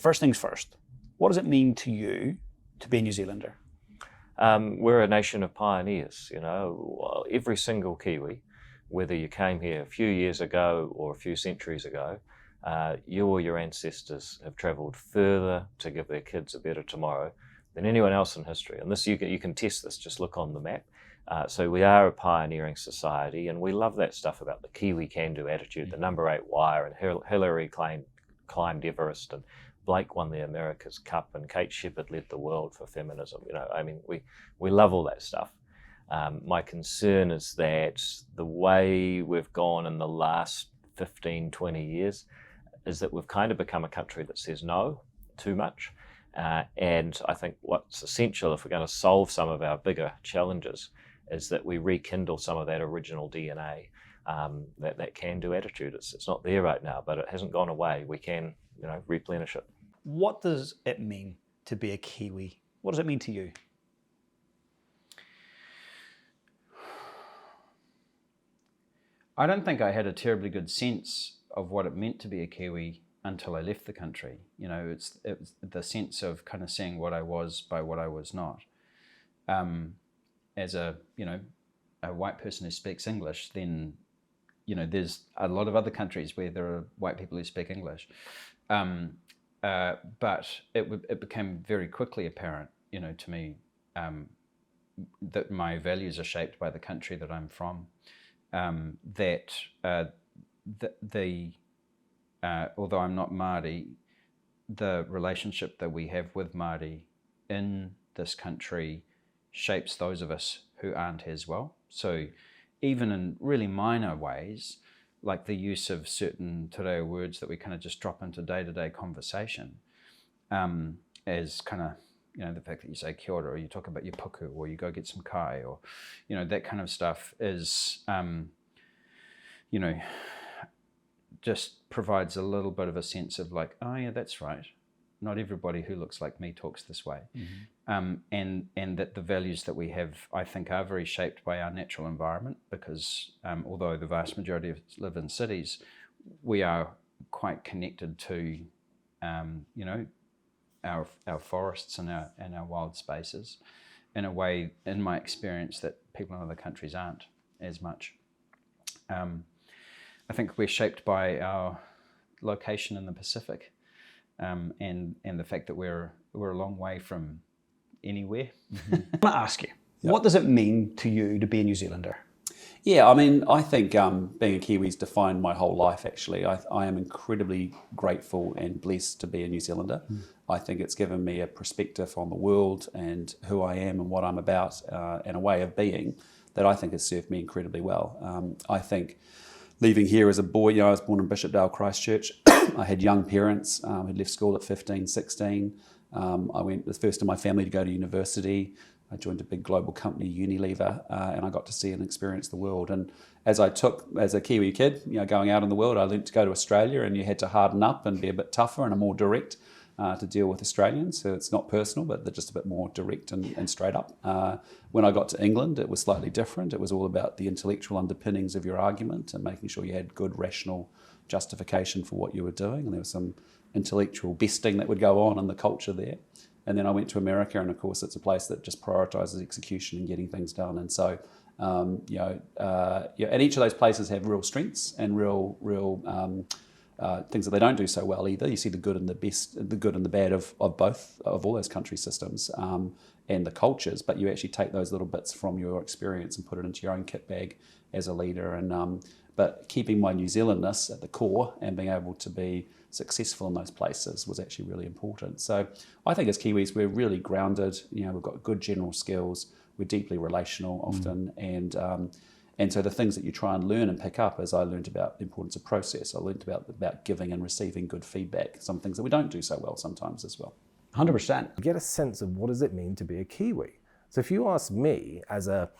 First things first, what does it mean to you to be a New Zealander? We're a nation of pioneers, you know. Every single Kiwi, whether you came here a few years ago or a few centuries ago, you or your ancestors have travelled further to give their kids a better tomorrow than anyone else in history. And this, you can test this, just look on the map. So we are a pioneering society, and we love that stuff about the Kiwi can-do attitude, the number 8 wire, and Hillary climbed Everest, and Blake won the America's Cup, and Kate Shepherd led the world for feminism. You know, I mean, we love all that stuff. My concern is that the way we've gone in the last 15, 20 years is that we've kind of become a country that says no too much. And I think what's essential if we're going to solve some of our bigger challenges is that we rekindle some of that original DNA, that can-do attitude. It's not there right now, but it hasn't gone away. We can, you know, replenish it. What does it mean to be a Kiwi? What does it mean to you? I don't think I had a terribly good sense of what it meant to be a Kiwi until I left the country. You know, it's the sense of kind of seeing what I was by what I was not. As a white person who speaks English, then, you know, there's a lot of other countries where there are white people who speak English. But it became very quickly apparent, you know, to me, that my values are shaped by the country that I'm from. Although I'm not Māori, the relationship that we have with Māori in this country shapes those of us who aren't as well. So even in really minor ways, like the use of certain te reo words that we kind of just drop into day-to-day conversation, as kind of, you know, the fact that you say kia ora, or you talk about your puku, or you go get some kai, or, you know, that kind of stuff is, you know, just provides a little bit of a sense of like, oh yeah, that's right. Not everybody who looks like me talks this way. Mm-hmm. And that the values that we have, I think, are very shaped by our natural environment, because although the vast majority of us live in cities, we are quite connected to, you know, our forests and our wild spaces in a way, in my experience, that people in other countries aren't as much. I think we're shaped by our location in the Pacific, and the fact that we're a long way from anywhere. Mm-hmm. I want to ask you, what does it mean to you to be a New Zealander? Yeah, I mean, I think being a Kiwi's defined my whole life, actually. I am incredibly grateful and blessed to be a New Zealander. Mm. I think it's given me a perspective on the world and who I am and what I'm about, and a way of being that I think has served me incredibly well. I think leaving here as a boy, you know, I was born in Bishopdale, Christchurch. I had young parents who left school at 15, 16. I went the first in my family to go to university. I joined a big global company, Unilever, and I got to see and experience the world. And as a Kiwi kid, you know, going out in the world, I learned to go to Australia, and you had to harden up and be a bit tougher and more direct to deal with Australians. So it's not personal, but they're just a bit more direct and straight up. When I got to England, it was slightly different. It was all about the intellectual underpinnings of your argument and making sure you had good rational justification for what you were doing. And there was some intellectual besting that would go on in the culture there. And then I went to America, and of course it's a place that just prioritises execution and getting things done. And so, and each of those places have real strengths and real things that they don't do so well either. You see the good and the bad of both, of all those country systems and the cultures, but you actually take those little bits from your experience and put it into your own kit bag as a leader. And but keeping my New Zealandness at the core and being able to be successful in those places was actually really important. So I think as Kiwis, we're really grounded. You know, we've got good general skills. We're deeply relational often, and so the things that you try and learn and pick up, as I learned about the importance of process, I learned about giving and receiving good feedback. Some things that we don't do so well sometimes as well. 100%. Get a sense of what does it mean to be a Kiwi. So if you ask me as a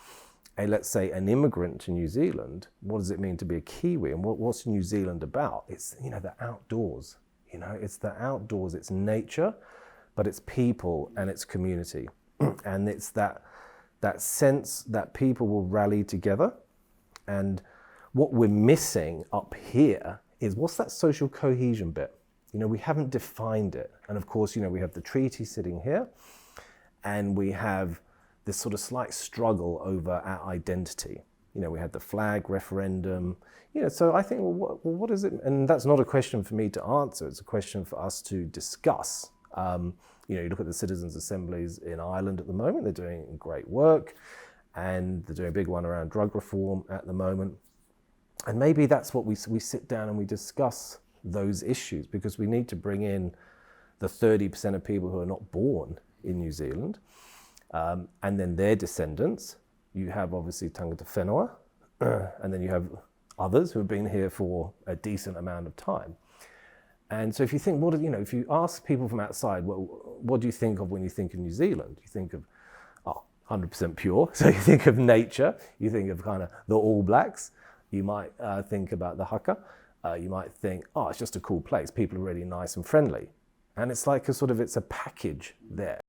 let's say an immigrant to New Zealand, what does it mean to be a Kiwi, and what's New Zealand about? It's, you know, the outdoors. You know, it's the outdoors. It's nature, but it's people and it's community, and it's that sense that people will rally together. And what we're missing up here is, what's that social cohesion bit? We haven't defined it. And of course, we have the treaty sitting here, and we have this sort of slight struggle over our identity. We had the flag referendum. So I think, well, what is it? And that's not a question for me to answer. It's a question for us to discuss. You look at the citizens' assemblies in Ireland at the moment. They're doing great work, and they're doing a big one around drug reform at the moment. And maybe that's what we sit down and we discuss those issues, because we need to bring in the 30% of people who are not born in New Zealand, and then their descendants. You have obviously tangata whenua, and then you have others who have been here for a decent amount of time. And so if you think, if you ask people from outside, well, what do you think of when you think of New Zealand? You think of 100% pure. So you think of nature, you think of kind of the All Blacks, you might think about the haka, you might think, it's just a cool place. People are really nice and friendly. And it's like it's a package there.